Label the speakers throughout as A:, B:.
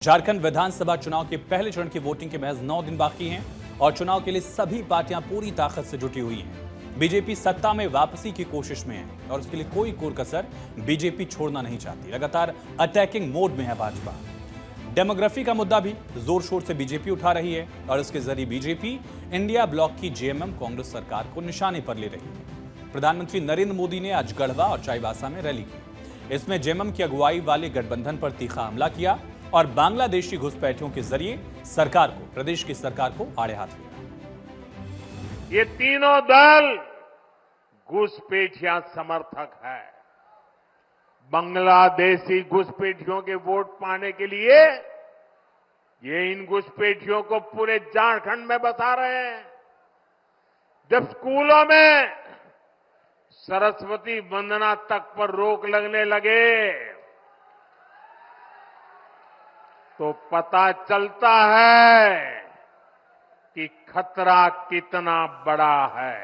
A: झारखंड विधानसभा चुनाव के पहले चरण की वोटिंग के महज 9 दिन बाकी हैं और चुनाव के लिए सभी पार्टियां पूरी ताकत से जुटी हुई हैं। बीजेपी सत्ता में वापसी की कोशिश में है और उसके लिए कोई कोर कसर बीजेपी छोड़ना नहीं चाहती। लगातार अटैकिंग मोड में है भाजपा। डेमोग्राफी का मुद्दा भी जोर शोर से बीजेपी उठा रही है और इसके जरिए बीजेपी इंडिया ब्लॉक की जेएमएम कांग्रेस सरकार को निशाने पर ले रही है। प्रधानमंत्री नरेंद्र मोदी ने आज गढ़वा और चाईबासा में रैली की। इसमें जेएमएम की अगुवाई वाले गठबंधन पर तीखा हमला किया और बांग्लादेशी घुसपैठियों के जरिए सरकार को, प्रदेश की सरकार को आड़े हाथ लिया।
B: ये तीनों दल घुसपैठिया समर्थक है। बांग्लादेशी घुसपैठियों के वोट पाने के लिए ये इन घुसपैठियों को पूरे झारखंड में बसा रहे हैं। जब स्कूलों में सरस्वती वंदना तक पर रोक लगने लगे तो पता चलता है कि खतरा कितना बड़ा है।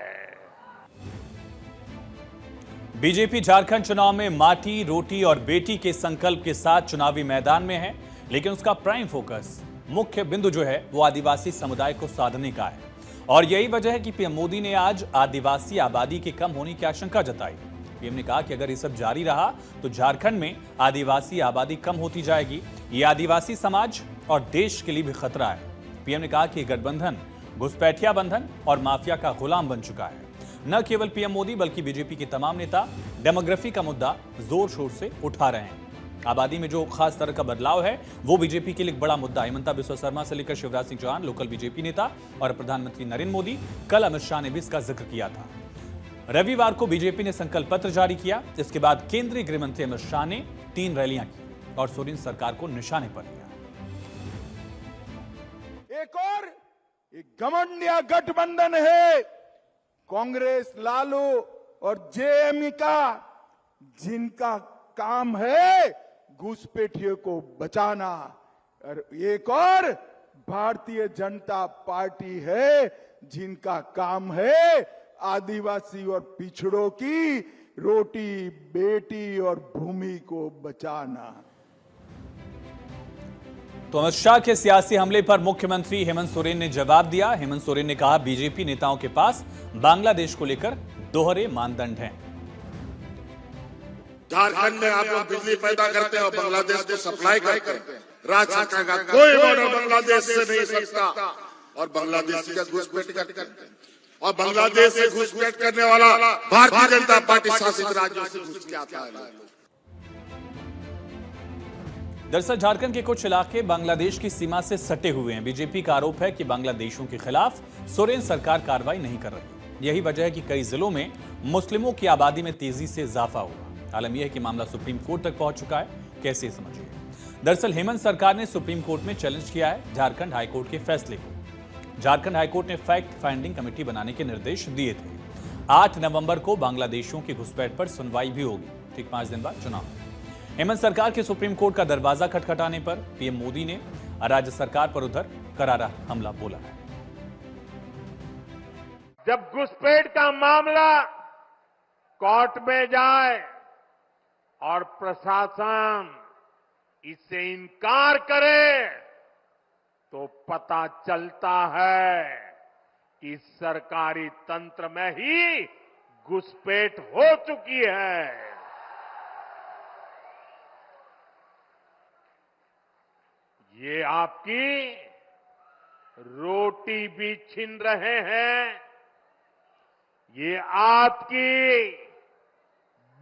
A: बीजेपी झारखंड चुनाव में माटी, रोटी और बेटी के संकल्प के साथ चुनावी मैदान में है, लेकिन उसका प्राइम फोकस, मुख्य बिंदु जो है वो आदिवासी समुदाय को साधने का है। और यही वजह है कि पीएम मोदी ने आज आदिवासी आबादी के कम होने की आशंका जताई। पीएम ने कहा कि अगर ये सब जारी रहा तो झारखंड में आदिवासी आबादी कम होती जाएगी। ये आदिवासी समाज और देश के लिए भी खतरा है। पीएम ने कहा कि गठबंधन घुसपैठिया बंधन और माफिया का गुलाम बन चुका है। न केवल पीएम मोदी बल्कि बीजेपी के तमाम नेता डेमोग्राफी का मुद्दा जोर शोर से उठा रहे हैं। आबादी में जो खास तरह का बदलाव है वो बीजेपी के लिए एक बड़ा मुद्दा है। हिमंता बिस्वा शर्मा से लेकर शिवराज सिंह चौहान, लोकल बीजेपी नेता और प्रधानमंत्री नरेंद्र मोदी, कल अमित शाह ने भी इसका जिक्र किया था। रविवार को बीजेपी ने संकल्प पत्र जारी किया। इसके बाद केंद्रीय गृह मंत्री अमित शाह ने 3 रैलियां की और सोरेन सरकार को निशाने पर लिया।
C: एक और घमंडिया गठबंधन है कांग्रेस, लालू और जेएमएम का, जिनका काम है घुसपैठियों को बचाना। और एक और भारतीय जनता पार्टी है जिनका काम है आदिवासी और पिछड़ों की रोटी, बेटी और भूमि को बचाना।
A: तो अमित शाह के सियासी हमले पर मुख्यमंत्री हेमंत सोरेन ने जवाब दिया। हेमंत सोरेन ने कहा, बीजेपी नेताओं के पास बांग्लादेश को लेकर दोहरे मानदंड हैं।
D: झारखंड में आप लोग बिजली पैदा करते हैं और बांग्लादेश को सप्लाई करते हैं। राज्य सरकार का कोई बॉर्डर बांग्लादेश से नहीं सकता और बांग्लादेशी का घुसपैठ करते हैं और बांग्लादेश से घुसपैठ करने वाला भारतीय जनता पार्टी शासित राज्यों से घुस के आता है।
A: दरअसल झारखंड के कुछ इलाके बांग्लादेश की सीमा से सटे हुए हैं। बीजेपी का आरोप है कि बांग्लादेशियों के खिलाफ सोरेन सरकार कार्रवाई नहीं कर रही। यही वजह है कि कई जिलों में मुस्लिमों की आबादी में तेजी से इजाफा हुआ। आलम यह है कि मामला सुप्रीम कोर्ट तक पहुंच चुका है। कैसे समझिए? दरअसल हेमंत सरकार ने सुप्रीम कोर्ट में चैलेंज किया है झारखंड हाईकोर्ट के फैसले को। झारखंड हाईकोर्ट ने फैक्ट फाइंडिंग कमेटी बनाने के निर्देश दिए थे। 8 नवंबर को बांग्लादेशियों की घुसपैठ पर सुनवाई भी होगी। ठीक 5 दिन बाद चुनाव। हेमंत सरकार के सुप्रीम कोर्ट का दरवाजा खटखटाने पर पीएम मोदी ने राज्य सरकार पर उधर करारा हमला बोला है।
B: जब घुसपैठ का मामला कोर्ट में जाए और प्रशासन इससे इनकार करे तो पता चलता है कि सरकारी तंत्र में ही घुसपैठ हो चुकी है। ये आपकी रोटी भी छीन रहे हैं, ये आपकी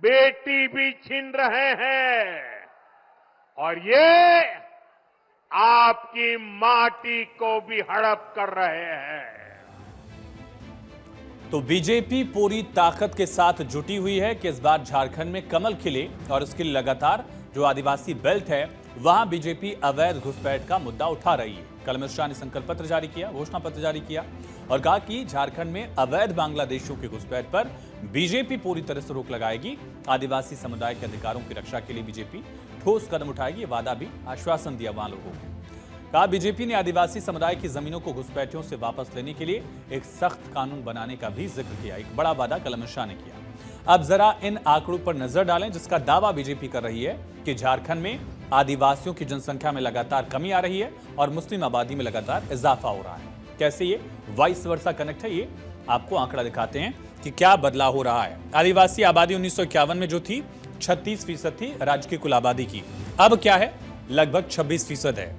B: बेटी भी छीन रहे हैं और ये आपकी माटी को भी हड़प कर रहे हैं।
A: तो बीजेपी पूरी ताकत के साथ जुटी हुई है कि इस बार झारखंड में कमल खिले और इसके लिए लगातार जो आदिवासी बेल्ट है वहां बीजेपी अवैध घुसपैठ का मुद्दा उठा रही है। कल अमित शाह ने संकल्प पत्र जारी किया, घोषणा पत्र जारी किया और कहा कि झारखंड में अवैध बांग्लादेशियों के घुसपैठ पर बीजेपी पूरी तरह से रोक लगाएगी। आदिवासी समुदाय के अधिकारों की रक्षा के लिए बीजेपी ठोस कदम उठाएगी। ये वादा भी आश्वासन दिया वहां लोगों को। कहा, बीजेपी ने आदिवासी समुदाय की जमीनों को घुसपैठियों से वापस लेने के लिए एक सख्त कानून बनाने का भी जिक्र किया। एक बड़ा वादा कल अमित शाह ने किया। अब जरा इन आंकड़ों पर नजर डालें जिसका दावा बीजेपी कर रही है कि झारखंड में आदिवासियों की जनसंख्या में लगातार कमी आ रही है और मुस्लिम आबादी में लगातार इजाफा हो रहा है। कैसे ये वाइस वर्सा कनेक्ट है, ये आपको आंकड़ा दिखाते हैं कि क्या बदलाव हो रहा है। आदिवासी आबादी 1951 में जो थी 36% थी राज्य की कुल आबादी की, अब क्या है, लगभग 26% है।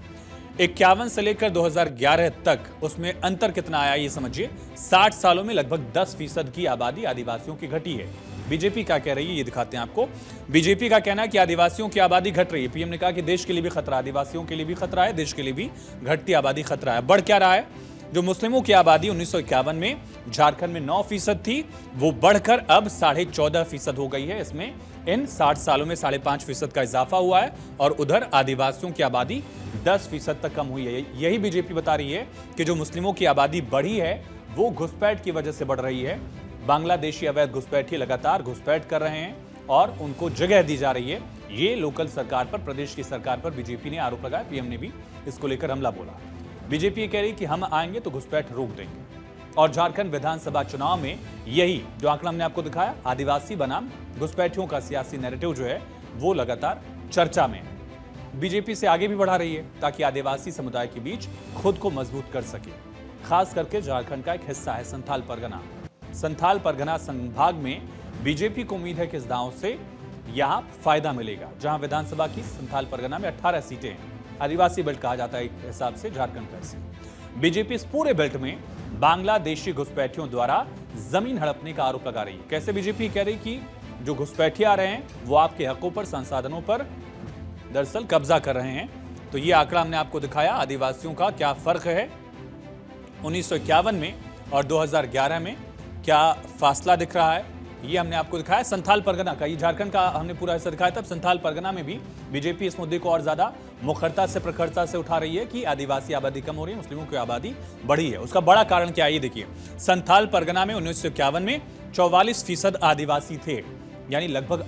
A: 51 से लेकर 2011 तक उसमें अंतर कितना आया ये समझिए। 60 सालों में लगभग 10% की आबादी आदिवासियों की घटी है। बीजेपी क्या कह रही है ये दिखाते हैं आपको। बीजेपी का कहना है कि आदिवासियों की आबादी घट रही है। पीएम ने कहा कि देश के लिए भी खतरा, आदिवासियों के लिए भी खतरा है, देश के लिए भी घटती आबादी खतरा है। बढ़ क्या रहा है, जो मुस्लिमों की आबादी 1951 में झारखंड में 9% थी, वो बढ़कर अब 14.5% हो गई है। इसमें इन 60 सालों में 5.5% का इजाफा हुआ है और उधर आदिवासियों की आबादी 10% तक कम हुई है। यही बीजेपी बता रही है कि जो मुस्लिमों की आबादी बढ़ी है वो घुसपैठ की वजह से बढ़ रही है। बांग्लादेशी अवैध घुसपैठी लगातार घुसपैठ कर रहे हैं और उनको जगह दी जा रही है। ये लोकल सरकार पर, प्रदेश की सरकार पर बीजेपी ने आरोप लगाया। पीएम ने भी इसको लेकर हमला बोला। बीजेपी ये कह रही कि हम आएंगे तो घुसपैठ रोक देंगे। और झारखंड विधानसभा चुनाव में यही जो आंकड़ा हमने आपको दिखाया, आदिवासी बनाम घुसपैठियों का सियासी नैरेटिव जो है वो लगातार चर्चा में है। बीजेपी से आगे भी बढ़ा रही है ताकि आदिवासी समुदाय के बीच खुद को मजबूत कर सके। खास करके झारखंड का एक हिस्सा है संथाल परगना। संथाल परगना संभाग में बीजेपी को उम्मीद है कि इस दांव से यहां फायदा मिलेगा। जहां विधानसभा की संथाल परगना में 18 सीटें हैं, आदिवासी बेल्ट कहा जाता है एक हिसाब से झारखंड का हिस्सा। बीजेपी इस पूरे बेल्ट में बांग्लादेशी घुसपैठियों द्वारा जमीन हड़पने का आरोप लगा रही है। कैसे बीजेपी कह रही कि जो घुसपैठी आ रहे हैं वो आपके हकों पर, संसाधनों पर दरअसल कब्जा कर रहे हैं। तो ये आंकड़ा हमने आपको दिखाया, आदिवासियों का क्या फर्क है 1951 में और 2011 में, क्या फासला दिख रहा है, ये हमने आपको दिखाया। संथाल परगना का, ये झारखंड का हमने पूरा हिस्सा दिखाया। तब संथाल परगना में भी बीजेपी इस मुद्दे को और ज्यादा मुखरता से, प्रखरता से उठा रही है कि आदिवासी आबादी कम हो रही है, मुस्लिमों की आबादी बढ़ी है। उसका बड़ा कारण क्या है ये देखिए। संथाल परगना में 1951 में 44% आदिवासी थे, यानी लगभग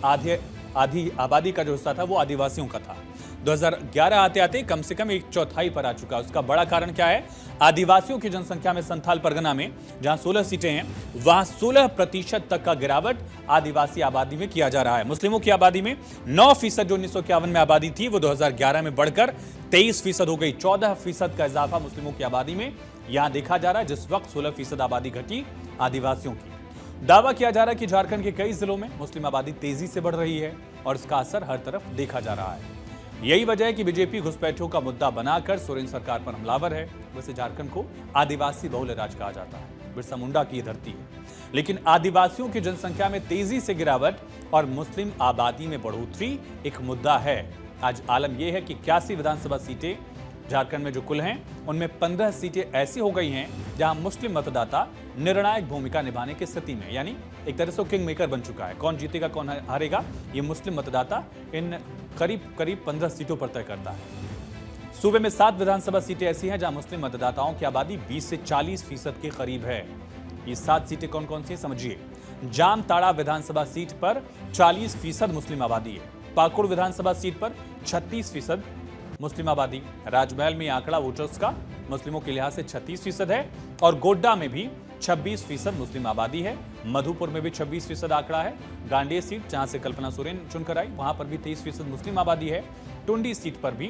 A: आधी आबादी का जो हिस्सा था वो आदिवासियों का था। 2011 आते आते कम से कम 1/4 पर आ चुका। उसका बड़ा कारण क्या है, आदिवासियों की जनसंख्या में संथाल परगना में जहां 16 सीटें हैं वहां 16% तक का गिरावट आदिवासी आबादी में किया जा रहा है। मुस्लिमों की आबादी में 9% जो 1951 में आबादी थी वो 2011 में बढ़कर 23% हो गई। 14% का इजाफा मुस्लिमों की आबादी में यहां देखा जा रहा है, जिस वक्त 16% आबादी घटी आदिवासियों की। दावा किया जा रहा है कि झारखंड के कई जिलों में मुस्लिम आबादी तेजी से बढ़ रही है और इसका असर हर तरफ देखा जा रहा है। यही वजह है कि बीजेपी घुसपैठियों का मुद्दा बनाकर सोरेन सरकार पर हमलावर है। वैसे झारखंड को आदिवासी बहुल राज्य कहा जाता है, बिरसा मुंडा की धरती है, लेकिन आदिवासियों की जनसंख्या में तेजी से गिरावट और मुस्लिम आबादी में बढ़ोतरी एक मुद्दा है। आज आलम यह है कि 81 विधानसभा सीटें झारखंड में जो कुल हैं उनमें 15 सीटें ऐसी हो गई हैं जहां मुस्लिम मतदाता निर्णायक भूमिका निभाने की स्थिति में, यानी एक तरह से किंग मेकर बन चुका है। कौन जीतेगा कौन हारेगा ये मुस्लिम मतदाता इन करीब 15 सीटों पर तय करता है। सूबे में 7 विधानसभा सीटें ऐसी हैं जहां मुस्लिम मतदाताओं की आबादी 20 से 40% के करीब है। ये 7 सीटें कौन कौन सी है समझिए। जामताड़ा विधानसभा सीट पर 40% मुस्लिम आबादी है। पाकुड़ विधानसभा सीट पर 36% मुस्लिम आबादी। राजमहल में आंकड़ा वोटर्स का मुस्लिमों के लिहाज से 36% है और गोड्डा में भी 26% मुस्लिम आबादी है। मधुपुर में भी 26% आंकड़ा है। गांडेय सीट जहां से कल्पना सोरेन चुनकर आई वहां पर भी 23% मुस्लिम आबादी है। टुंडी सीट पर भी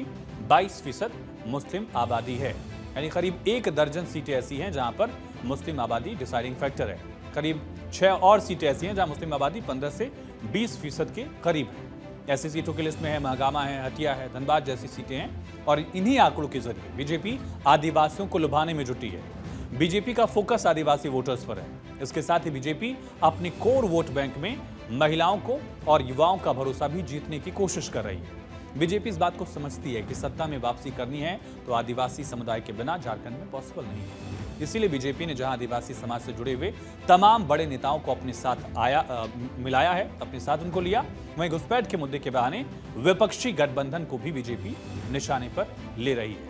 A: 22% मुस्लिम आबादी है। यानी करीब 1 दर्जन सीटें ऐसी हैं जहां पर मुस्लिम आबादी डिसाइडिंग फैक्टर है। करीब 6 और सीटें ऐसी हैं जहां मुस्लिम आबादी 15 से 20% के करीब है। ऐसी सीटों की लिस्ट में है महागामा है, हटिया है, धनबाद जैसी सीटें हैं और इन्हीं आंकड़ों के जरिए बीजेपी आदिवासियों को लुभाने में जुटी है। बीजेपी का फोकस आदिवासी वोटर्स पर है। इसके साथ ही बीजेपी अपनी कोर वोट बैंक में महिलाओं को और युवाओं का भरोसा भी जीतने की कोशिश कर रही है। बीजेपी इस बात को समझती है कि सत्ता में वापसी करनी है तो आदिवासी समुदाय के बिना झारखंड में पॉसिबल नहीं है। इसीलिए बीजेपी ने जहां आदिवासी समाज से जुड़े हुए तमाम बड़े नेताओं को अपने साथ मिलाया है, अपने साथ उनको लिया, वहीं घुसपैठ के मुद्दे के बहाने विपक्षी गठबंधन को भी बीजेपी निशाने पर ले रही है।